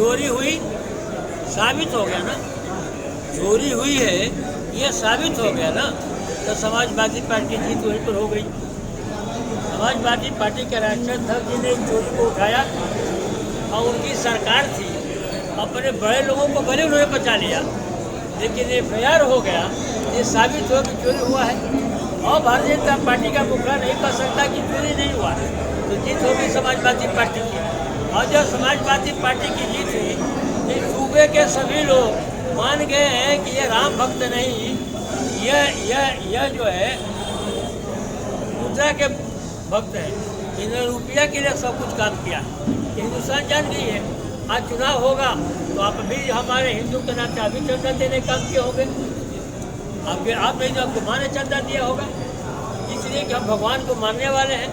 चोरी हुई साबित हो गया ना, चोरी हुई है ये साबित हो गया ना। तो समाजवादी पार्टी जीत वहीं पर हो गई। समाजवादी पार्टी के राष्ट्रीय अध्यक्ष जी ने चोरी को उठाया और उनकी सरकार थी, अपने बड़े लोगों को भले उन्होंने बचा लिया, लेकिन FIR हो गया, ये साबित हो कि चोरी हुआ है। और भारतीय जनता पार्टी का मुखिया नहीं कह सकता कि चोरी नहीं हुआ है, तो जीत होगी समाजवादी पार्टी की। और जब समाजवादी पार्टी की जीत हुई, इस सूबे के सभी लोग मान गए हैं कि ये राम भक्त नहीं, यह जो है मुद्रा के भक्त हैं। इन्होंने रुपया के लिए सब कुछ काम किया। हिंदुस्तान जान गई है, आज चुनाव होगा तो आप भी हमारे हिंदू के नाते अभी चंदा देने काम किए होंगे। आप नहीं, जो आपको माँ ने चंदा दिया होगा, इसलिए कि हम भगवान को मानने वाले हैं,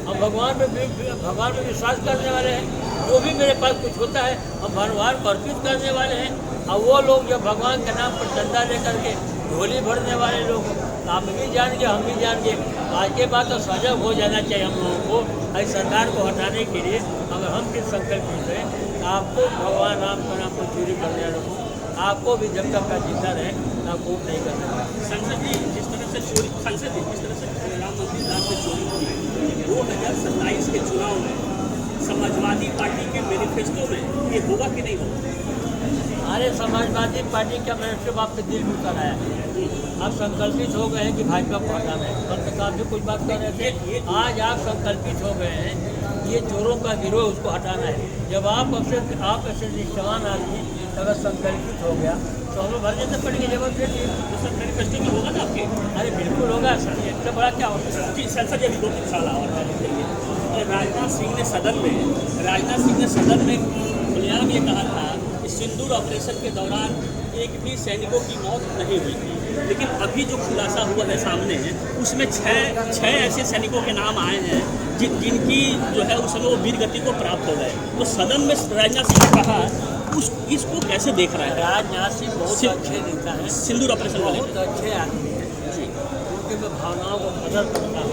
हम भगवान में विश्वास करने वाले हैं। जो भी मेरे पास कुछ होता है हम भगवान को अर्पित करने वाले हैं। और वो लोग जो भगवान के नाम पर चंदा लेकर के झोली भरने वाले लोग, आप भी जान हम भी जान गए। आज के बाद तो सजग हो जाना चाहिए हम लोगों को। इस सरकार को हटाने के लिए अगर हम किस संकल्पित हैं, तो आपको भगवान राम का नाम को चोरी करने रखो, आपको भी जब तक का जिंदा रहे ना वोट नहीं करना। संसद जी जिस तरह से चोरी, संसद जी जिस तरह से राम मंदिर राम से चोरी की 2027 के चुनाव में समाजवादी पार्टी के मैनिफेस्टो में ये होगा कि नहीं होगा? हमारे समाजवादी पार्टी का मैनिफेस्टो आपके दिल में उतर आया है। आप संकल्पित हो गए हैं कि भाजपा को हटाना है। कल तक आप भी कुछ बात कर रहे थे, आज आप संकल्पित हो गए हैं ये चोरों का गिरोह, उसको हटाना है। जब आप ऐसे निष्ठावान आदमी अगर संकल्पित हो गया तो हमें भारतीय जनता पार्टी की जरूरत है। तो सर मैनिफेस्टो में होगा ना आपके? अरे बिल्कुल होगा सर, इससे बड़ा क्या होगा जी। संसद अभी 2-3 साल और राजनाथ सिंह ने सदन में खुलेआम ये कहा था कि सिंदूर ऑपरेशन के दौरान एक भी सैनिकों की मौत नहीं हुई थी। लेकिन अभी जो खुलासा हुआ है सामने उसमें छह ऐसे सैनिकों के नाम आए हैं जिनकी जो है उस समय वो वीर गति को प्राप्त हो गए। तो सदन में राजनाथ सिंह ने कहा इसको कैसे देख रहा है? राजनाथ सिंह बहुत अच्छे नेता हैं, सिंदूर ऑपरेशन वाले बहुत अच्छे आदमी हैं जी, उनके मैं भावनाओं को कदर करता हूँ।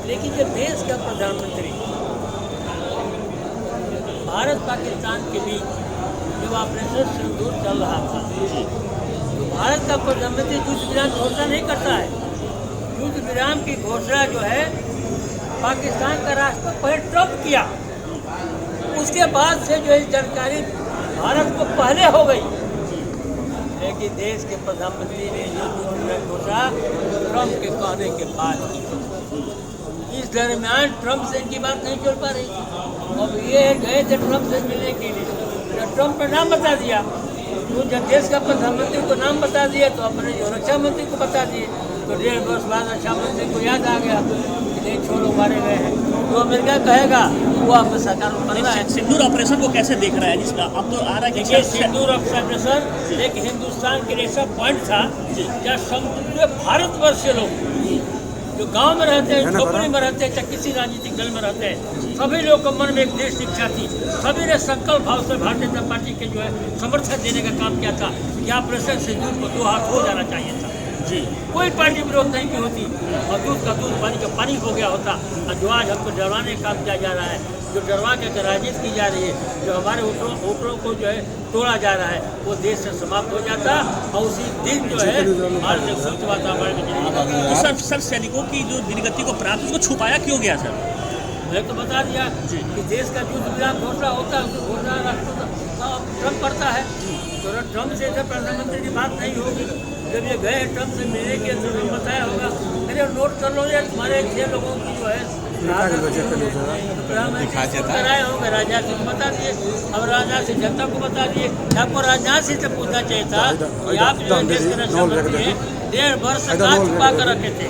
लेकिन जब देश का प्रधानमंत्री भारत पाकिस्तान के बीच जब ऑपरेशन सिंदूर चल रहा था, तो भारत का प्रधानमंत्री युद्ध विराम घोषणा नहीं करता है। युद्ध विराम की घोषणा जो है पाकिस्तान का राष्ट्रपति पहले ट्रम्प किया, उसके बाद से जो है जानकारी भारत को पहले हो गई। लेकिन देश के प्रधानमंत्री ने युद्ध विराम घोषणा ट्रम्प के कहने के बाद की। इस दरमियान ट्रम्प से इनकी बात नहीं चल पा रही थी। अब ये गए थे ट्रम्प से मिलने के लिए, जब ट्रम्प ने नाम बता दिया, तो जब देश का प्रधानमंत्री को नाम बता दिया तो अपने जो रक्षा मंत्री को बता दिए, तो 1.5 वर्ष बाद रक्षा मंत्री को याद आ गया कि नहीं छोड़ो मारे गए हैं। जो अमेरिका कहेगा वो आपको सरकार को करना है। सिंदूर ऑपरेशन को कैसे देख रहा है जिसका अब तो आ रहा है कि सिंदूर ऑपरेशन एक हिंदुस्तान के लिए ऐसा पॉइंट था जहाँ समूचे भारतवर्ष के लोग जो गांव में रहते हैं, झोपड़ी में रहते हैं, चाहे किसी राजनीतिक दल में रहते हैं, सभी लोग के मन में एक देश इच्छा थी। सभी ने संकल्प भाव से भारतीय जनता पार्टी के जो है समर्थन देने का काम किया था कि ऑपरेशन सिंदूर को 2 हाथ हो जाना चाहिए था जी। कोई पार्टी विरोध नहीं की होती और दूध का दूध पानी का पानी हो गया होता। और जो आज हमको डरवाने का काम किया जा रहा है, जो डरवा के राजनीति की जा रही है, जो हमारे वोटरों को जो है तोड़ा जा रहा है, वो देश से समाप्त हो जाता और उसी दिन जो है भारत शुद्ध वातावरण में सर सैनिकों की जो वीरगति को प्राप्त उसको छुपाया क्यों गया सर? मैं तो बता दिया कि देश का युद्ध विराम घोषणा होता है, उसको घोषणा राष्ट्रपति ट्रम्प करता है। तो ट्रम्प से प्रधानमंत्री की बात नहीं होगी। जब ये गए ट्रम्प से मिलने के तो बताया होगा, अरे नोट कर लो यार, तुम्हारे 6 लोगों की जो है कराए होंगे, राजनाथ सिंह को बता दिए। अब राजनाथ सिंह जनता को बता दिए। आपको राजनाथ सिंह से पूछना चाहिए था कि आप जो देश के रक्षा मंत्री हैं 1.5 वर्ष कहाँ छुपा कर रखे थे।